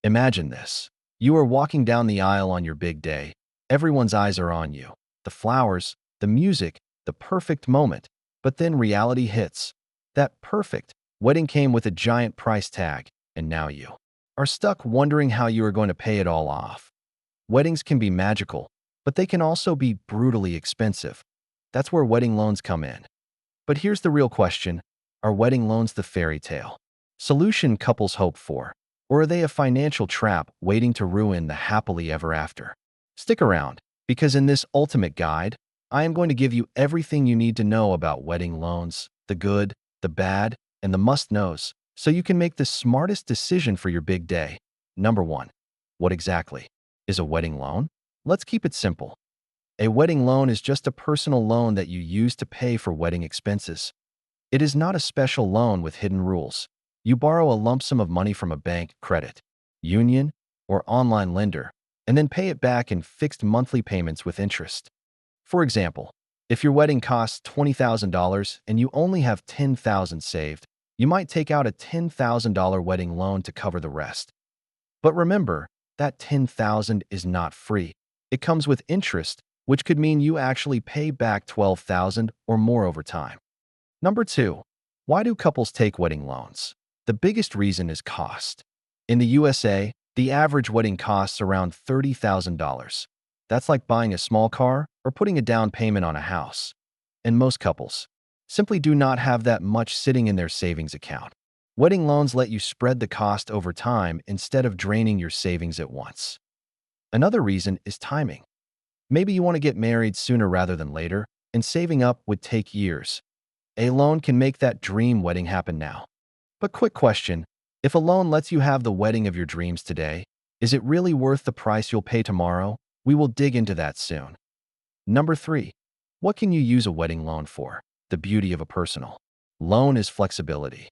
Imagine this. You are walking down the aisle on your big day. Everyone's eyes are on you. The flowers, the music, the perfect moment. But then reality hits. That perfect wedding came with a giant price tag, and now you are stuck wondering how you are going to pay it all off. Weddings can be magical, but they can also be brutally expensive. That's where wedding loans come in. But here's the real question. Are wedding loans the fairy tale solution couples hope for? Or are they a financial trap waiting to ruin the happily ever after? Stick around, because in this ultimate guide, I am going to give you everything you need to know about wedding loans, the good, the bad, and the must-knows, so you can make the smartest decision for your big day. Number 1. What exactly is a wedding loan? Let's keep it simple. A wedding loan is just a personal loan that you use to pay for wedding expenses. It is not a special loan with hidden rules. You borrow a lump sum of money from a bank, credit union, or online lender, and then pay it back in fixed monthly payments with interest. For example, if your wedding costs $20,000 and you only have $10,000 saved, you might take out a $10,000 wedding loan to cover the rest. But remember, that $10,000 is not free. It comes with interest, which could mean you actually pay back $12,000 or more over time. Number 2. Why do couples take wedding loans? The biggest reason is cost. In the USA, the average wedding costs around $30,000. That's like buying a small car or putting a down payment on a house. And most couples simply do not have that much sitting in their savings account. Wedding loans let you spread the cost over time instead of draining your savings at once. Another reason is timing. Maybe you want to get married sooner rather than later, and saving up would take years. A loan can make that dream wedding happen now. But quick question, if a loan lets you have the wedding of your dreams today, is it really worth the price you'll pay tomorrow? We will dig into that soon. Number 3. What can you use a wedding loan for? The beauty of a personal loan is flexibility.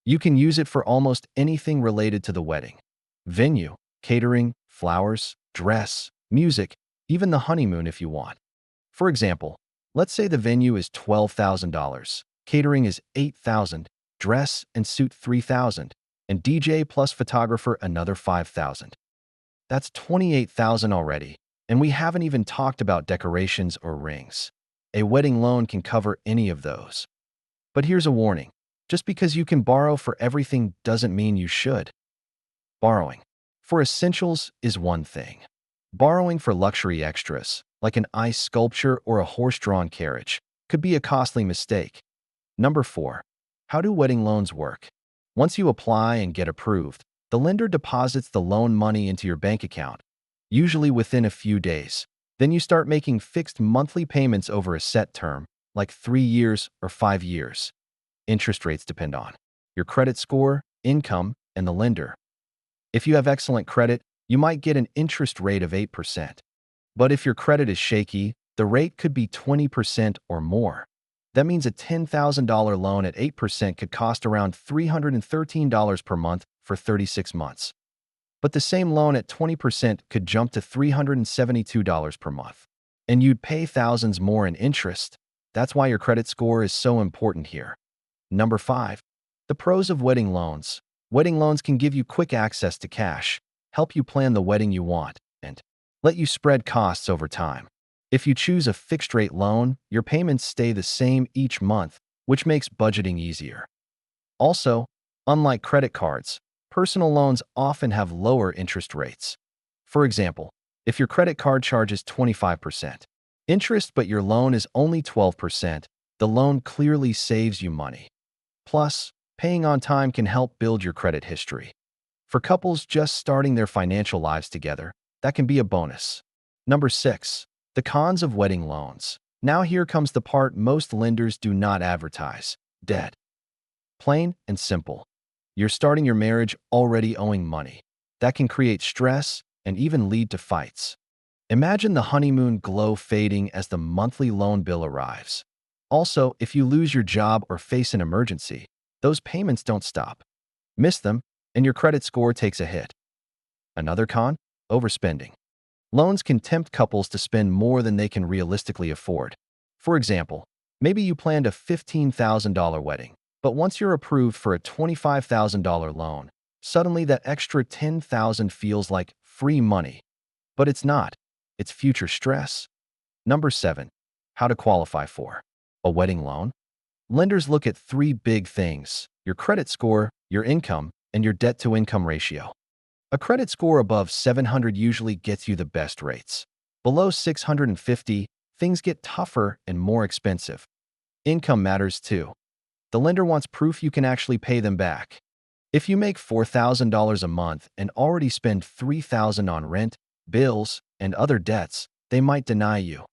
You can use it for almost anything related to the wedding. Venue, catering, flowers, dress, music, even the honeymoon if you want. For example, let's say the venue is $12,000, catering is $8,000, dress and suit $3,000, and DJ plus photographer another $5,000. That's $28,000 already, and we haven't even talked about decorations or rings. A wedding loan can cover any of those. But here's a warning. Just because you can borrow for everything doesn't mean you should. Borrowing for essentials is one thing. Borrowing for luxury extras, like an ice sculpture or a horse-drawn carriage, could be a costly mistake. Number 4. How do wedding loans work? Once you apply and get approved, the lender deposits the loan money into your bank account, usually within a few days. Then you start making fixed monthly payments over a set term, like 3 years or 5 years. Interest rates depend on your credit score, income, and the lender. If you have excellent credit, you might get an interest rate of 8%. But if your credit is shaky, the rate could be 20% or more. That means a $10,000 loan at 8% could cost around $313 per month for 36 months. But the same loan at 20% could jump to $372 per month. And you'd pay thousands more in interest. That's why your credit score is so important here. Number 5. The pros of wedding loans. Wedding loans can give you quick access to cash, help you plan the wedding you want, and let you spread costs over time. If you choose a fixed-rate loan, your payments stay the same each month, which makes budgeting easier. Also, unlike credit cards, personal loans often have lower interest rates. For example, if your credit card charges 25% interest but your loan is only 12%, the loan clearly saves you money. Plus, paying on time can help build your credit history. For couples just starting their financial lives together, that can be a bonus. Number 6. The cons of wedding loans. Now here comes the part most lenders do not advertise. Debt. Plain and simple. You're starting your marriage already owing money. That can create stress and even lead to fights. Imagine the honeymoon glow fading as the monthly loan bill arrives. Also, if you lose your job or face an emergency, those payments don't stop. Miss them, and your credit score takes a hit. Another con? Overspending. Loans can tempt couples to spend more than they can realistically afford. For example, maybe you planned a $15,000 wedding, but once you're approved for a $25,000 loan, Suddenly that extra 10,000 feels like free money, but it's not. It's future stress. Number 7. How to qualify for a wedding loan. Lenders look at three big things: your credit score, your income, and your debt-to-income ratio. A credit score above 700 usually gets you the best rates. Below 650, things get tougher and more expensive. Income matters too. The lender wants proof you can actually pay them back. If you make $4,000 a month and already spend $3,000 on rent, bills, and other debts, they might deny you.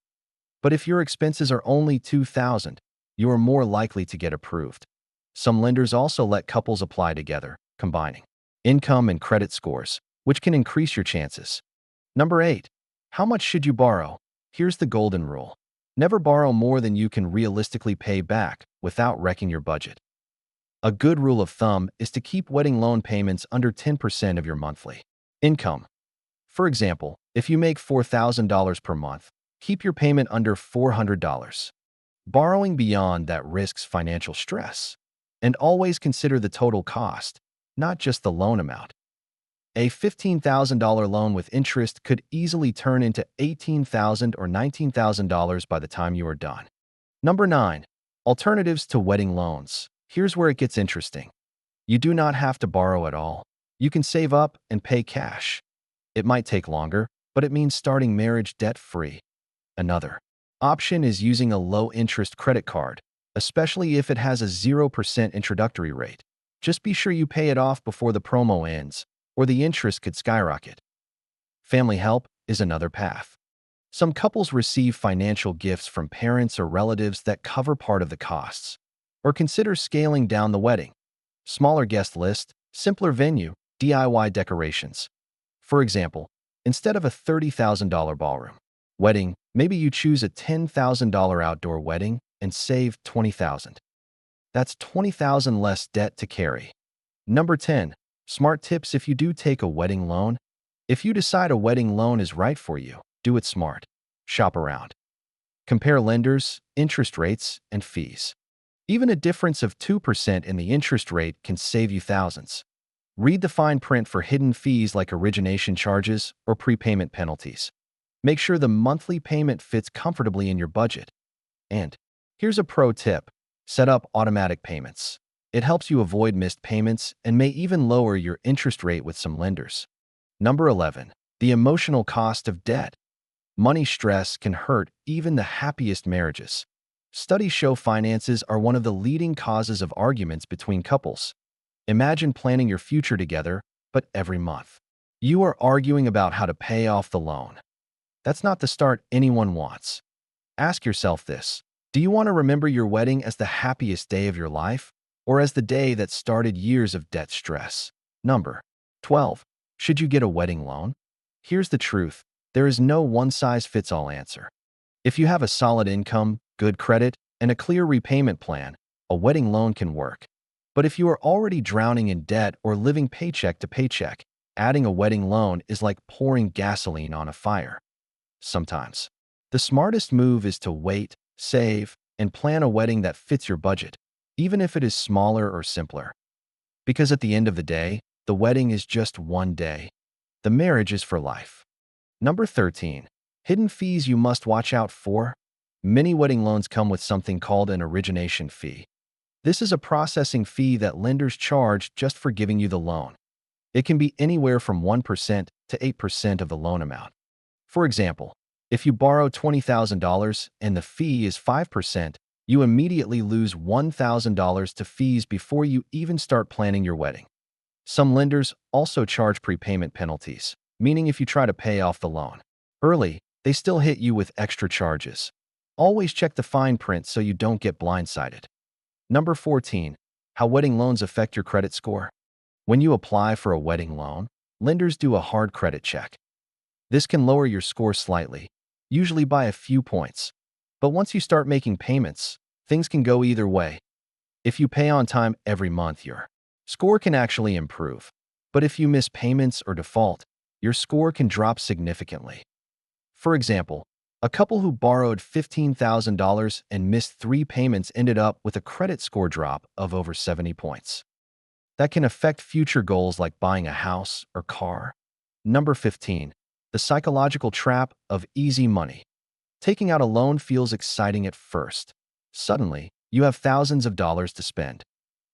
But if your expenses are only $2,000, you are more likely to get approved. Some lenders also let couples apply together, combining income and credit scores, which can increase your chances. Number 8. How much should you borrow? Here's the golden rule. Never borrow more than you can realistically pay back without wrecking your budget. A good rule of thumb is to keep wedding loan payments under 10% of your monthly income. For example, if you make $4,000 per month, keep your payment under $400. Borrowing beyond that risks financial stress. And always consider the total cost, not just the loan amount. A $15,000 loan with interest could easily turn into $18,000 or $19,000 by the time you are done. Number 9. Alternatives to wedding loans. Here's where it gets interesting. You do not have to borrow at all. You can save up and pay cash. It might take longer, but it means starting marriage debt-free. Another option is using a low-interest credit card, especially if it has a 0% introductory rate. Just be sure you pay it off before the promo ends, or the interest could skyrocket. Family help is another path. Some couples receive financial gifts from parents or relatives that cover part of the costs. Or consider scaling down the wedding. Smaller guest list, simpler venue, DIY decorations. For example, instead of a $30,000 ballroom wedding, maybe you choose a $10,000 outdoor wedding and save $20,000. That's $20,000 less debt to carry. Number 10. Smart tips if you do take a wedding loan. If you decide a wedding loan is right for you, do it smart. Shop around. Compare lenders, interest rates, and fees. Even a difference of 2% in the interest rate can save you thousands. Read the fine print for hidden fees like origination charges or prepayment penalties. Make sure the monthly payment fits comfortably in your budget. And here's a pro tip: set up automatic payments. It helps you avoid missed payments and may even lower your interest rate with some lenders. Number 11. The emotional cost of debt. Money stress can hurt even the happiest marriages. Studies show finances are one of the leading causes of arguments between couples. Imagine planning your future together, but every month you are arguing about how to pay off the loan. That's not the start anyone wants. Ask yourself this: do you want to remember your wedding as the happiest day of your life, or as the day that started years of debt stress? Number 12. Should you get a wedding loan? Here's the truth: there is no one-size-fits-all answer. If you have a solid income, good credit, and a clear repayment plan, a wedding loan can work. But if you are already drowning in debt or living paycheck to paycheck, adding a wedding loan is like pouring gasoline on a fire. Sometimes, the smartest move is to wait, save, and plan a wedding that fits your budget, even if it is smaller or simpler. Because at the end of the day, the wedding is just one day. The marriage is for life. Number 13. Hidden fees you must watch out for. Many wedding loans come with something called an origination fee. This is a processing fee that lenders charge just for giving you the loan. It can be anywhere from 1% to 8% of the loan amount. For example, if you borrow $20,000 and the fee is 5%, you immediately lose $1,000 to fees before you even start planning your wedding. Some lenders also charge prepayment penalties, meaning if you try to pay off the loan early, they still hit you with extra charges. Always check the fine print so you don't get blindsided. Number 14. How wedding loans affect your credit score. When you apply for a wedding loan, lenders do a hard credit check. This can lower your score slightly, usually by a few points. But once you start making payments, things can go either way. If you pay on time every month, your score can actually improve. But if you miss payments or default, your score can drop significantly. For example, a couple who borrowed $15,000 and missed 3 payments ended up with a credit score drop of over 70 points. that can affect future goals like buying a house or car. Number 15. The psychological trap of easy money. Taking out a loan feels exciting at first. Suddenly, you have thousands of dollars to spend.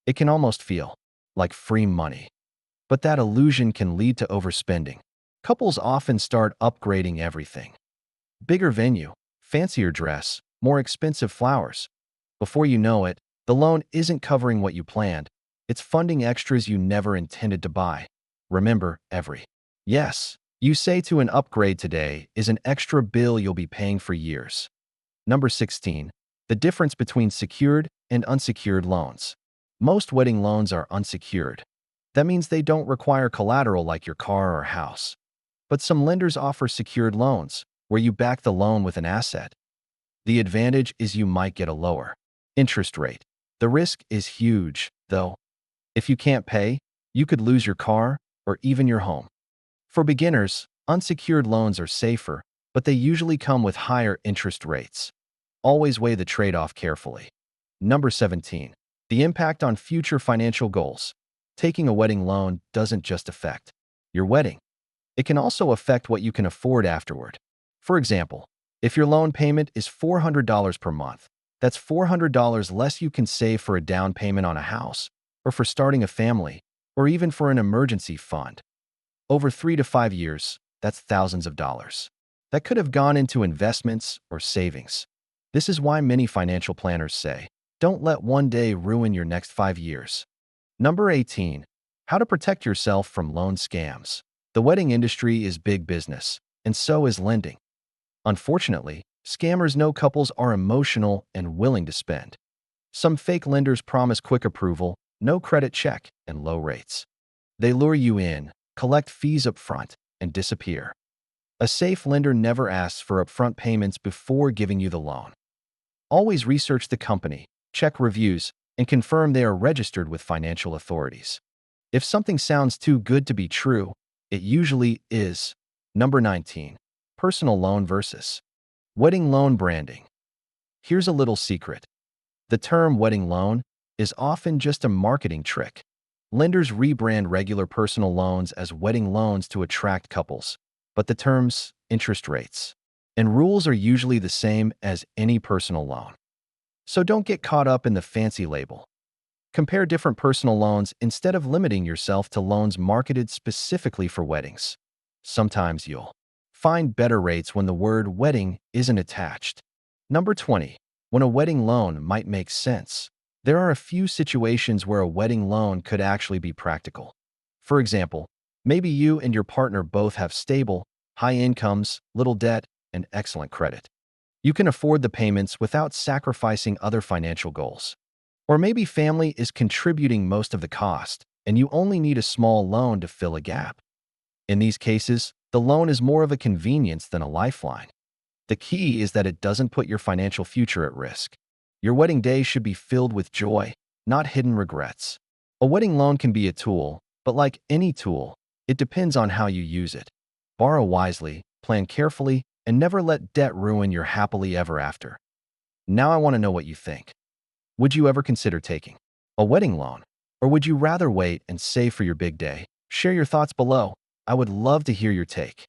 It can almost feel like free money. But that illusion can lead to overspending. Couples often start upgrading everything. Bigger venue, fancier dress, more expensive flowers. Before you know it, the loan isn't covering what you planned. It's funding extras you never intended to buy. Remember, every yes you say to an upgrade today is an extra bill you'll be paying for years. Number 16. The difference between secured and unsecured loans. Most wedding loans are unsecured. That means they don't require collateral like your car or house. But some lenders offer secured loans, where you back the loan with an asset. The advantage is you might get a lower interest rate. The risk is huge, though. If you can't pay, you could lose your car or even your home. For beginners, unsecured loans are safer, but they usually come with higher interest rates. Always weigh the trade-off carefully. Number 17. The impact on future financial goals. Taking a wedding loan doesn't just affect your wedding. It can also affect what you can afford afterward. For example, if your loan payment is $400 per month, that's $400 less you can save for a down payment on a house, or for starting a family, or even for an emergency fund. Over 3 to 5 years, that's thousands of dollars that could have gone into investments or savings. This is why many financial planners say, don't let one day ruin your next 5 years. Number 18. How to protect yourself from loan scams. The wedding industry is big business, and so is lending. Unfortunately, scammers know couples are emotional and willing to spend. Some fake lenders promise quick approval, no credit check, and low rates. They lure you in, collect fees up front, and disappear. A safe lender never asks for upfront payments before giving you the loan. Always research the company, check reviews, and confirm they are registered with financial authorities. If something sounds too good to be true, it usually is. Number 19. Personal loan versus wedding loan branding. Here's a little secret. The term wedding loan is often just a marketing trick. Lenders rebrand regular personal loans as wedding loans to attract couples, but the terms, interest rates, and rules are usually the same as any personal loan. So don't get caught up in the fancy label. Compare different personal loans instead of limiting yourself to loans marketed specifically for weddings. Sometimes you'll find better rates when the word wedding isn't attached. Number 20. When a wedding loan might make sense. There are a few situations where a wedding loan could actually be practical. For example, maybe you and your partner both have stable, high incomes, little debt, and excellent credit. You can afford the payments without sacrificing other financial goals. Or maybe family is contributing most of the cost, and you only need a small loan to fill a gap. In these cases, the loan is more of a convenience than a lifeline. The key is that it doesn't put your financial future at risk. Your wedding day should be filled with joy, not hidden regrets. A wedding loan can be a tool, but like any tool, it depends on how you use it. Borrow wisely, plan carefully, and never let debt ruin your happily ever after. Now I want to know what you think. Would you ever consider taking a wedding loan? Or would you rather wait and save for your big day? Share your thoughts below. I would love to hear your take.